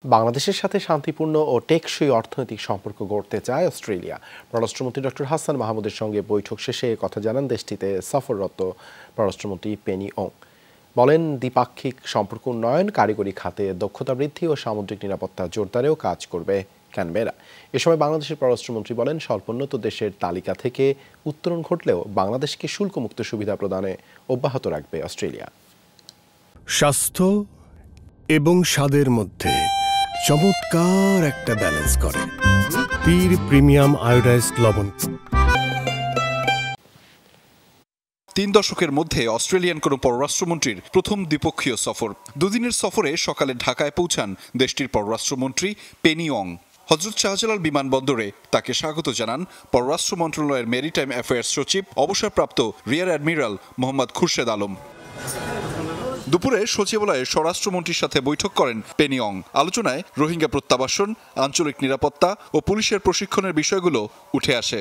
বাংলাদেশের সাথে শান্তিপূর্ণ ও টেকসই অর্থনৈতিক সম্পর্ক গড়তে চায় অস্ট্রেলিয়া। পররাষ্ট্রমন্ত্রী ডক্টর হাসান মাহমুদের সঙ্গে বৈঠক শেষে এ কথা জানান দেশটিতে সফররত পররাষ্ট্রমন্ত্রী পেনি ওং। বলেন, দ্বিপাক্ষিক সম্পর্ক উন্নয়ন, কারিগরি খাতে দক্ষতা বৃদ্ধি ও সামুদ্রিক নিরাপত্তা জোরদারেও কাজ করবে ক্যানবেরা। এ সময় বাংলাদেশের পররাষ্ট্রমন্ত্রী বলেন, স্বল্পোন্নত দেশের তালিকা থেকে উত্তরণ ঘটলেও বাংলাদেশকে শুল্কমুক্ত সুবিধা প্রদানে অব্যাহত রাখবে অস্ট্রেলিয়া। স্বাস্থ্য এবং স্বাদের মধ্যে চমৎকার একটা ব্যালেন্স করে পীর প্রিমিয়াম আয়োডাইজড লবণ। 3 দশকের মধ্যে অস্ট্রেলিয়ান কোনো পররাষ্ট্রমন্ত্রীর প্রথম দ্বিপক্ষীয় সফর। দুদিনের সফরে সকালে ঢাকায় পৌঁছান দেশটির পররাষ্ট্রমন্ত্রী পেনি ওং। হযরত শাহজালাল বিমানবন্দরে তাকে স্বাগত জানান পররাষ্ট্র মন্ত্রণালয়ের মেরিটাইম অ্যাফেয়ার্স সচিব অবসরপ্রাপ্ত রিয়ার অ্যাডমিরাল মোহাম্মদ খুরশেদ আলম। দুপুরে সচিবালয়ে স্বরাষ্ট্রমন্ত্রীর সাথে বৈঠক করেন পেনি ওং। আলোচনায় রোহিঙ্গা প্রত্যাবাসন, আঞ্চলিক নিরাপত্তা ও পুলিশের প্রশিক্ষণের বিষয়গুলো উঠে আসে।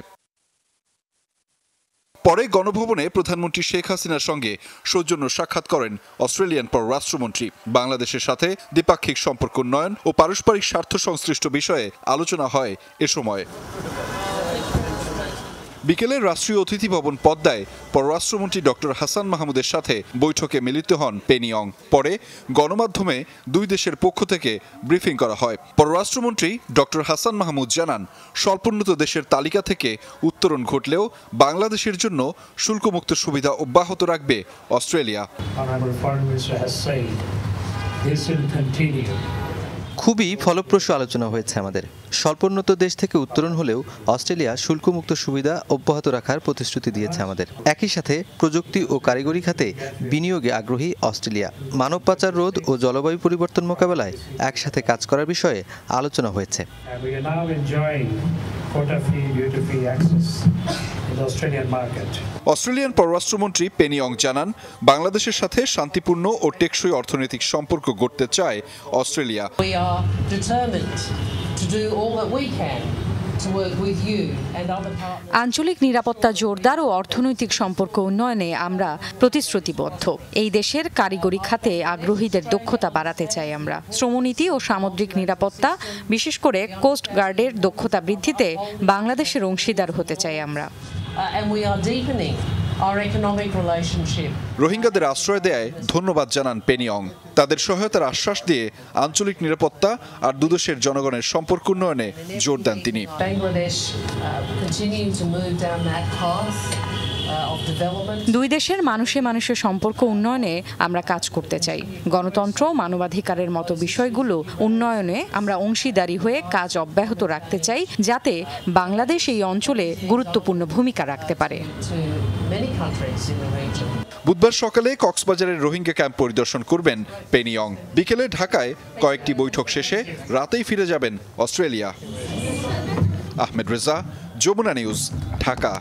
পরে গণভবনে প্রধানমন্ত্রী শেখ হাসিনার সঙ্গে সৌজন্য সাক্ষাৎ করেন অস্ট্রেলিয়ান পররাষ্ট্রমন্ত্রী। বাংলাদেশের সাথে দ্বিপাক্ষিক সম্পর্ক উন্নয়ন ও পারস্পরিক স্বার্থ সংশ্লিষ্ট বিষয়ে আলোচনা হয় এ সময়। বিকেলে রাষ্ট্রীয় অতিথি ভবন পদ্মায় পররাষ্ট্রমন্ত্রী ডক্টর হাসান মাহমুদের সাথে বৈঠকে মিলিত হন পেনি ওং। পরে গণমাধ্যমে দুই দেশের পক্ষ থেকে ব্রিফিং করা হয়। পররাষ্ট্রমন্ত্রী ডক্টর হাসান মাহমুদ জানান, স্বল্পোন্নত দেশের তালিকা থেকে উত্তরণ ঘটলেও বাংলাদেশের জন্য শুল্কমুক্ত সুবিধা অব্যাহত রাখবে অস্ট্রেলিয়া। খুবই ফলপ্রসূ আলোচনা হয়েছে আমাদের। স্বল্পোন্নত দেশ থেকে উত্তরণ হলেও অস্ট্রেলিয়া শুল্কমুক্ত সুবিধা অব্যাহত রাখার প্রতিশ্রুতি দিয়েছে আমাদের। একই সাথে প্রযুক্তি ও কারিগরি খাতে বিনিয়োগে আগ্রহী অস্ট্রেলিয়া। মানব পাচার রোধ ও জলবায়ু পরিবর্তন মোকাবেলায় একসাথে কাজ করার বিষয়ে আলোচনা হয়েছে। অস্ট্রেলিয়ান পররাষ্ট্রমন্ত্রী পেনি ওং জানান, বাংলাদেশের সাথে শান্তিপূর্ণ ও টেকসই অর্থনৈতিক সম্পর্ক গড়তে চায় অস্ট্রেলিয়া। আঞ্চলিক নিরাপত্তা জোরদার ও অর্থনৈতিক সম্পর্ক উন্নয়নে আমরা প্রতিশ্রুতিবদ্ধ। এই দেশের কারিগরি খাতে আগ্রহীদের দক্ষতা বাড়াতে চাই আমরা। শ্রমনীতি ও সামুদ্রিক নিরাপত্তা, বিশেষ করে কোস্ট গার্ডের দক্ষতা বৃদ্ধিতে বাংলাদেশের অংশীদার হতে চাই আমরা। রোহিঙ্গাদের আশ্রয় দেয় ধন্যবাদ জানান পেনি ওং। তাদের সহায়তার আশ্বাস দিয়ে আঞ্চলিক নিরাপত্তা আর দুদেশের জনগণের সম্পর্ক উন্নয়নে জোর দেন তিনি। দুই দেশের মানুষে মানুষের সম্পর্ক উন্নয়নে আমরা কাজ করতে চাই। গণতন্ত্র, মানবাধিকারের মতো বিষয়গুলো উন্নয়নে আমরা অংশীদারি হয়ে কাজ অব্যাহত রাখতে চাই, যাতে বাংলাদেশ এই অঞ্চলে গুরুত্বপূর্ণ ভূমিকা রাখতে পারে। বুধবার সকালে কক্সবাজারের রোহিঙ্গা ক্যাম্প পরিদর্শন করবেন পেনি ওং। বিকেলে ঢাকায় কয়েকটি বৈঠক শেষে রাতেই ফিরে যাবেন অস্ট্রেলিয়া। আহমেদ রেজা, যমুনা নিউজ, ঢাকা।